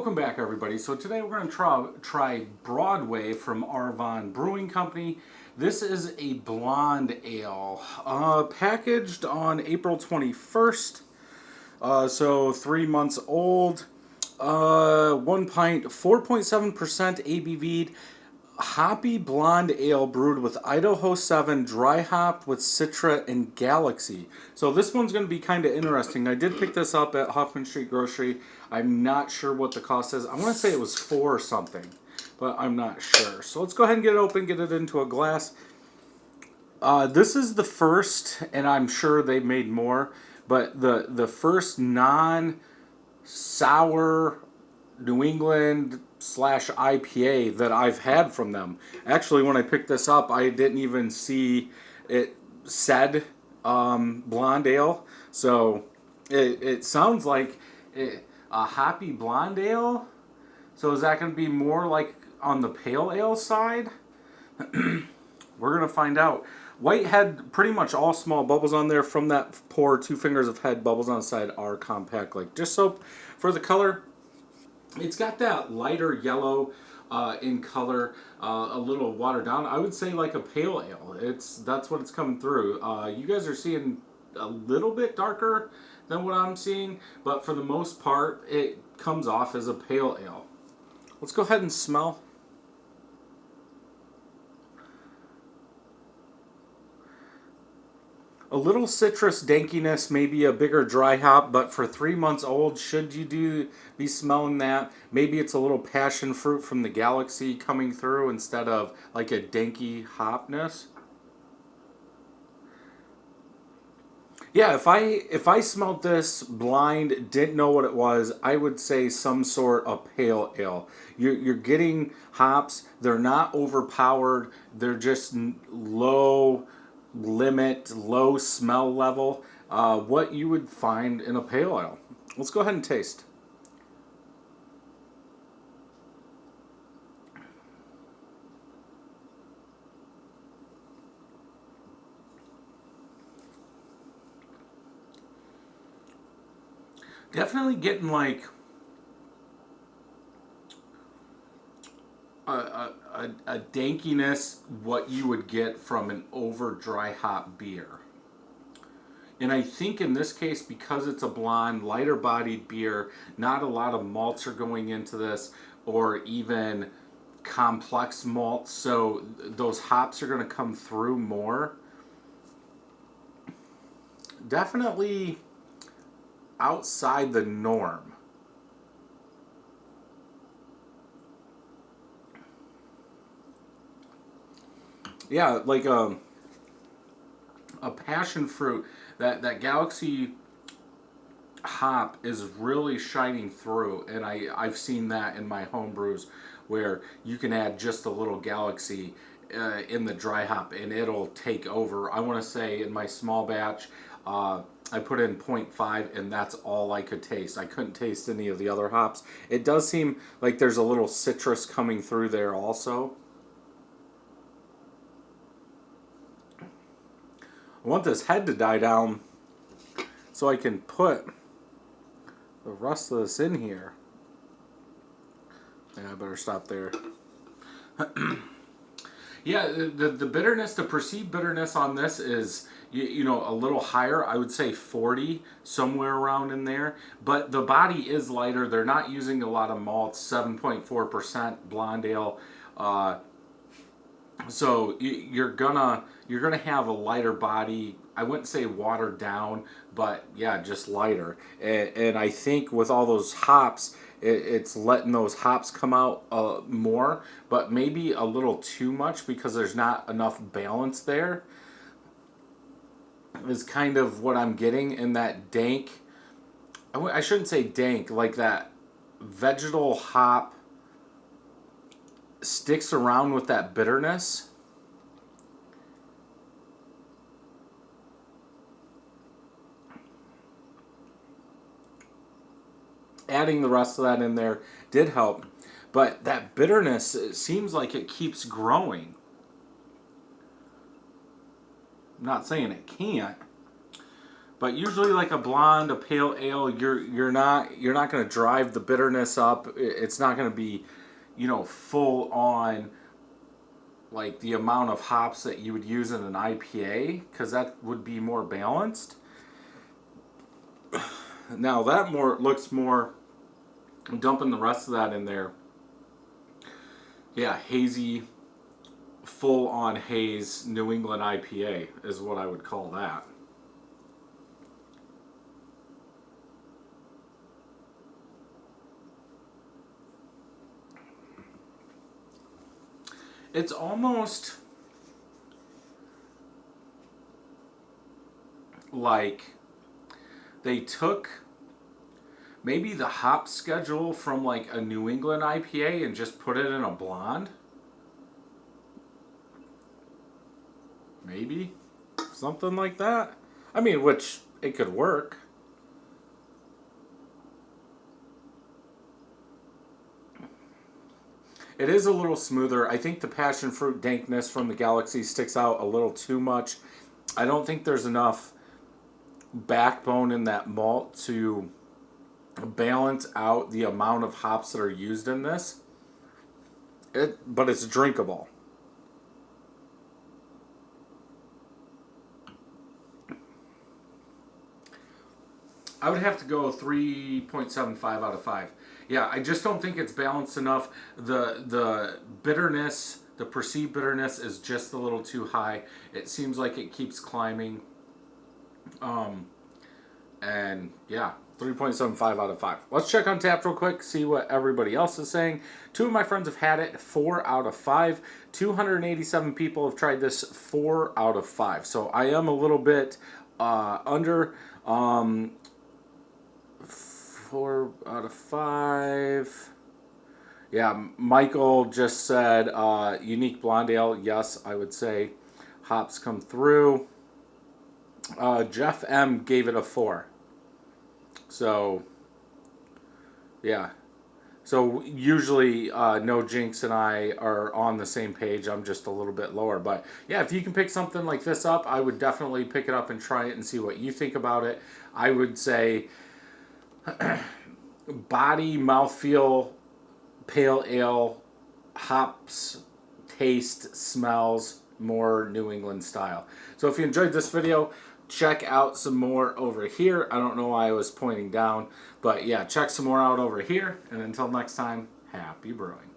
Welcome back, everybody. So today we're going to try Broadway from Arvon Brewing Company. This is a blonde ale, packaged on April 21st, so 3 months old, 1 pint, 4.7% ABV'd, Hoppy Blonde Ale brewed with Idaho 7, dry hopped with Citra and Galaxy. So this one's going to be kind of interesting. I did pick this up at Huffman Street Grocery. I'm not sure what the cost is. I want to say it was $4 or something, but I'm not sure. So let's go ahead and get it open, get it into a glass. This is the first, and I'm sure they made more, but the first non-sour New England / IPA that I've had from them. Actually, when I picked this up, I didn't even see it said blonde ale. So it sounds like a hoppy blonde ale. So is that going to be more like on the pale ale side? We're going to find out. White had pretty much all small bubbles on there. From that pour, 2 fingers of head bubbles on the side are compact like dish soap. For the color, it's got that lighter yellow in color, a little watered down. I would say like a pale ale. That's what it's coming through. You guys are seeing a little bit darker than what I'm seeing, but for the most part, it comes off as a pale ale. Let's go ahead and smell. A little citrus dankiness, maybe a bigger dry hop, but for 3 months old, should you be smelling that? Maybe it's a little passion fruit from the Galaxy coming through instead of like a danky hopness. Yeah, if I smelled this blind, didn't know what it was, I would say some sort of pale ale. You're getting hops. They're not overpowered. They're just low smell level, what you would find in a pale ale. Let's go ahead and taste. Definitely getting like a dankiness, what you would get from an over dry hop beer. And I think in this case, because it's a blonde, lighter bodied beer, not a lot of malts are going into this, or even complex malts, so those hops are going to come through more. Definitely outside the norm. Yeah, like a passion fruit. That Galaxy hop is really shining through, and I've seen that in my home brews where you can add just a little Galaxy in the dry hop and it'll take over. I want to say in my small batch, I put in 0.5 and that's all I could taste. I couldn't taste any of the other hops. It does seem like there's a little citrus coming through there also. I want this head to die down so I can put the rest of this in here. Yeah, I better stop there. Yeah, the bitterness, the perceived bitterness on this is, you know, a little higher. I would say 40, somewhere around in there. But the body is lighter. They're not using a lot of malts, 7.4% blonde ale. So you're gonna have a lighter body. I wouldn't say watered down, but yeah, just lighter. And I think with all those hops, it's letting those hops come out more, but maybe a little too much because there's not enough balance there. Is kind of what I'm getting in that dank. I shouldn't say dank, like that vegetal hop sticks around with that bitterness. Adding the rest of that in there did help, but that bitterness, it seems like it keeps growing. I'm not saying it can't, But usually, like a blonde, a pale ale, you're not going to drive the bitterness up. It's not going to be, full on like the amount of hops that you would use in an IPA, because that would be more balanced. Now that looks more. I'm dumping the rest of that in there. Yeah, hazy, full on haze New England IPA is what I would call that. It's almost like they took maybe the hop schedule from like a New England IPA and just put it in a blonde. Maybe something like that. I mean, which it could work. It is a little smoother. I think the passion fruit dankness from the Galaxy sticks out a little too much. I don't think there's enough backbone in that malt to balance out the amount of hops that are used in this. But it's drinkable. I would have to go 3.75 out of 5. Yeah, I just don't think it's balanced enough. The bitterness, the perceived bitterness is just a little too high. It seems like it keeps climbing. And yeah, 3.75 out of 5. Let's check on Tapped real quick, see what everybody else is saying. 2 of my friends have had it, 4 out of 5. 287 people have tried this, 4 out of 5. So I am a little bit under. 4 out of 5. Yeah, Michael just said unique blonde ale. Yes, I would say hops come through. Jeff M gave it a 4. So, yeah. So usually No Jinx and I are on the same page. I'm just a little bit lower. But yeah, if you can pick something like this up, I would definitely pick it up and try it and see what you think about it. I would say body, mouthfeel, pale ale, hops, taste, smells, more New England style. So if you enjoyed this video, check out some more over here. I don't know why I was pointing down, but yeah, check some more out over here. And until next time, happy brewing.